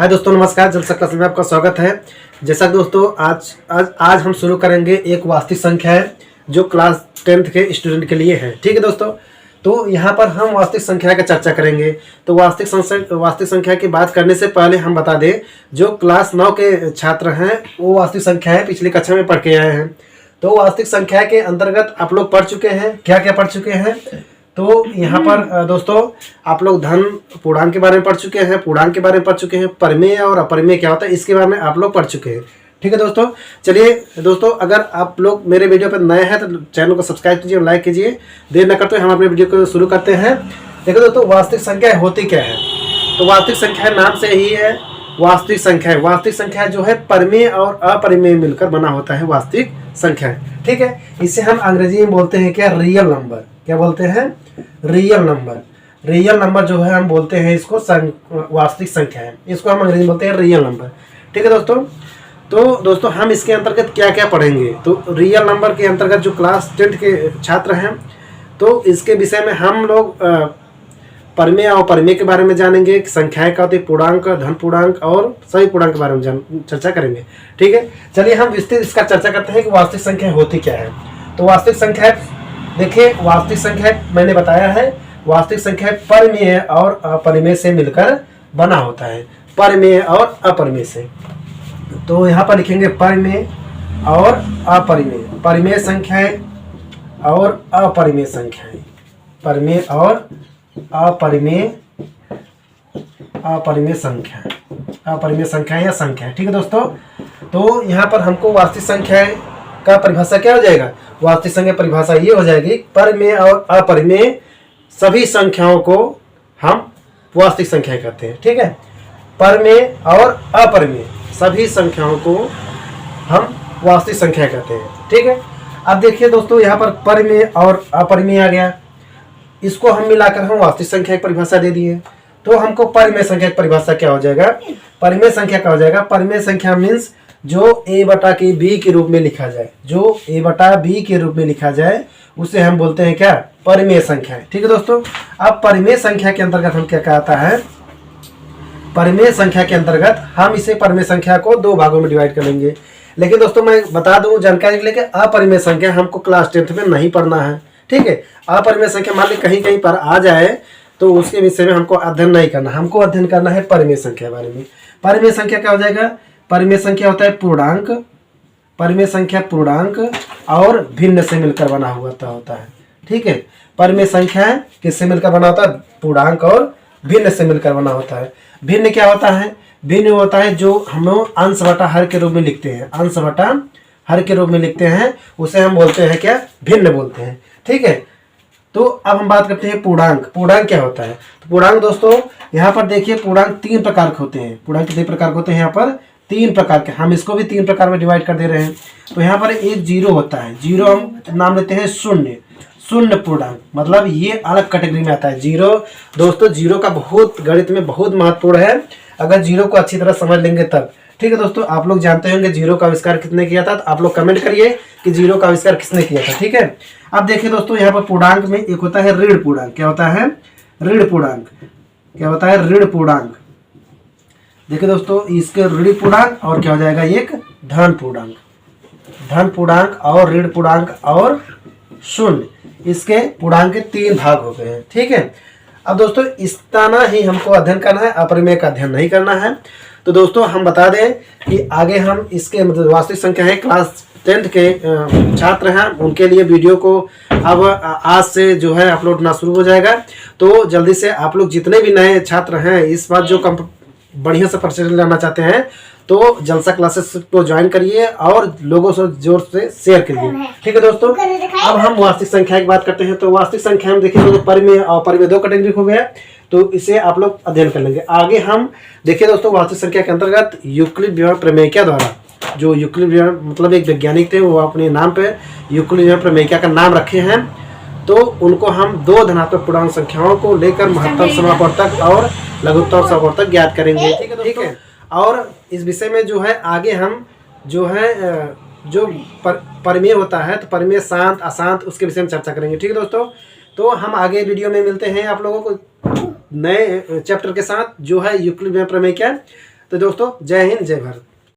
हाय दोस्तों, नमस्कार। जलसा क्लास में आपका स्वागत है। जैसा कि दोस्तों आज हम शुरू करेंगे एक वास्तविक संख्या है जो क्लास 10th के स्टूडेंट के लिए है। ठीक है दोस्तों, तो यहाँ पर हम वास्तविक संख्या की चर्चा करेंगे। तो वास्तविक संख्या की बात करने से पहले हम बता दें, जो क्लास 9 के छात्र हैं वो वास्तविक संख्या है पिछली कक्षा में पढ़ के आए हैं। तो वास्तविक संख्या के अंतर्गत आप लोग पढ़ चुके हैं, क्या क्या पढ़ चुके हैं। तो यहाँ पर दोस्तों आप लोग धन पूर्णांक के बारे में पढ़ चुके हैं, पूर्णांक के बारे में पढ़ चुके हैं, परिमेय और अपरिमेय क्या होता है इसके बारे में आप लोग पढ़ चुके हैं। ठीक है दोस्तों, चलिए दोस्तों, अगर आप लोग मेरे वीडियो पर नए हैं तो चैनल को सब्सक्राइब कीजिए और लाइक कीजिए। देर न करते हम अपने वीडियो को शुरू करते हैं। देखो दोस्तों, वास्तविक संख्या होती क्या है। तो वास्तविक संख्या नाम से ही है वास्तविक संख्या। वास्तविक संख्या जो है परिमेय और अपरिमेय मिलकर बना होता है वास्तविक संख्या। ठीक है, इसे हम अंग्रेजी में बोलते हैं क्या, रियल नंबर। क्या बोलते हैं, रियल नंबर। रियल नंबर जो है हम बोलते हैं इसको वास्तविक संख्या है, इसको हम अंग्रेजी में बोलते हैं रियल नंबर। ठीक है दोस्तों, तो दोस्तों हम इसके अंतर्गत क्या क्या पढ़ेंगे। तो रियल नंबर के अंतर्गत जो क्लास 10th के छात्र हैं तो इसके विषय में हम लोग परिमेय और अपरिमेय के बारे में जानेंगे। संख्याएं का होती है पूर्णांक, धन पूर्णांक और सभी पूर्णांक के बारे में चर्चा करेंगे। ठीक है, चलिए हम विस्तृत इसका चर्चा करते हैं कि वास्तविक संख्या होती क्या है। तो वास्तविक संख्या देखिए, वास्तविक संख्या मैंने बताया है, वास्तविक संख्या परिमेय और अपरिमेय से मिलकर बना होता है, परिमेय और अपरिमेय से। तो यहाँ पर लिखेंगे परिमेय और अपरिमेय, परिमेय संख्याएं और अपरिमेय संख्याएं, परिमेय और अपरिमेय संख्या, अपरिमेय संख्या या संख्या। ठीक है दोस्तों, तो यहाँ पर हमको वास्तविक संख्या का परिभाषा क्या हो जाएगा। वास्तविक संख्या परिभाषा ये हो जाएगी, परिमेय और अपरिमेय सभी संख्याओं को हम वास्तविक संख्या कहते हैं। ठीक है, परिमेय और अपरिमेय सभी संख्याओं को हम वास्तविक संख्या कहते हैं। ठीक है, अब देखिए दोस्तों, यहाँ पर परिमेय और अपरिमेय आ गया, इसको हम मिलाकर हम वास्तविक संख्या की परिभाषा दे दिए। तो हमको परिमेय संख्या की परिभाषा क्या हो जाएगा, परिमेय संख्या क्या हो जाएगा। परिमेय संख्या मीन्स जो a बटा के b के रूप में लिखा जाए, जो a बटा b के रूप में लिखा जाए उसे हम बोलते हैं क्या, परिमेय संख्या। ठीक है दोस्तों, अब परिमेय संख्या के अंतर्गत हम क्या कहता है, परिमेय संख्या के अंतर्गत हम इसे परिमेय संख्या को दो भागों में डिवाइड कर लेंगे। लेकिन दोस्तों मैं बता दूं जानकारी के लिए कि अपरिमेय संख्या हमको क्लास 10th में नहीं पढ़ना है। ठीक है, अपरिमेय संख्या मान ली कहीं कहीं पर आ जाए तो उसके विषय में हमको अध्ययन नहीं करना, हमको अध्ययन करना है परिमेय संख्या के बारे में। परिमेय संख्या क्या हो जाएगा, परिमेय संख्या होता है पूर्णांक, परिमेय संख्या पूर्णांक और भिन्न से मिलकर बना हुआ होता है। ठीक है, परिमेय संख्या किससे मिलकर बना होता है, पूर्णांक और भिन्न से मिलकर बना होता है। भिन्न क्या होता है, भिन्न होता है जो हम लोग अंश बटा हर के रूप में लिखते हैं, अंश बटा हर के रूप में लिखते हैं, उसे हम बोलते हैं क्या, भिन्न बोलते हैं। ठीक है, तो अब हम बात करते हैं पूर्णांक। पूर्णांक क्या होता है, तो पूर्णांक दोस्तों यहाँ पर देखिए, पूर्णांक 3 प्रकार के होते हैं। पूर्णांक कितने प्रकार के होते हैं, यहाँ पर 3 प्रकार के, हम इसको भी 3 प्रकार में डिवाइड कर दे रहे हैं। तो यहाँ पर एक जीरो होता है, जीरो हम नाम लेते हैं शून्य, शून्य पूर्णांक, मतलब ये अलग कैटेगरी में आता है। जीरो दोस्तों, जीरो का बहुत गणित में बहुत महत्वपूर्ण है, अगर जीरो को अच्छी तरह समझ लेंगे तब। ठीक है दोस्तों, आप लोग जानते होंगे जीरो का आविष्कार किसने किया था, तो आप लोग कमेंट करिए कि जीरो का आविष्कार किसने किया था। ठीक है, अब देखिए दोस्तों, यहाँ पर पूर्णांक में एक होता है ऋण पूर्णांक। क्या होता है, ऋण पूर्णांक। क्या होता है, ऋण पूर्णांक। देखिए दोस्तों, इसके ऋण पूर्णांक और क्या हो जाएगा, एक धन पूर्णांक। धन पूर्णांक और ऋण पूर्णांक और शून्य, इसके पूर्णांक के 3 भाग हो गए हैं। ठीक है, अब दोस्तों इतना ही हमको अध्ययन करना है, अपरिमेय का अध्ययन नहीं करना है। तो दोस्तों हम बता दें कि आगे हम इसके मतलब वास्तविक संख्या है क्लास 10th के छात्र हैं उनके लिए वीडियो को अब आज से जो है अपलोड होना शुरू हो जाएगा। तो जल्दी से आप लोग जितने भी नए छात्र हैं इस बार जो बढ़िया से प्रशिक्षण लेना चाहते हैं तो जलसा क्लासेस को ज्वाइन करिए और लोगों से जोर से शेयर करिए। ठीक है दोस्तों, अब हम वास्तविक संख्या की बात करते हैं। तो वास्तविक संख्या में देखिए, तो परिमेय और अपरिमेय 2 कैटेगरी हो गया, तो इसे आप लोग अध्ययन कर लेंगे। आगे हम देखिए दोस्तों, वास्तविक संख्या के अंतर्गत यूक्लिड विवरण प्रमेयिका द्वारा, जो यूक्लिड विवरण मतलब एक वैज्ञानिक थे, वो अपने नाम पे यूक्लिड विवरण प्रमेयिका का नाम रखे हैं। तो उनको हम 2 धनात्मक पूर्णांक संख्याओं को लेकर महत्तम समापवर्तक और लघुत्तम समापवर्तक ज्ञात करेंगे। ठीक है, और इस विषय में जो है आगे हम जो है जो परिमेय होता है, तो परिमेय शांत अशांत उसके विषय में चर्चा करेंगे। ठीक है दोस्तों, तो हम आगे वीडियो में मिलते हैं आप लोगों को नए चैप्टर के साथ, जो है यूक्लिड विवरण प्रमेय क्या तो दोस्तों जय हिंद जय भारत।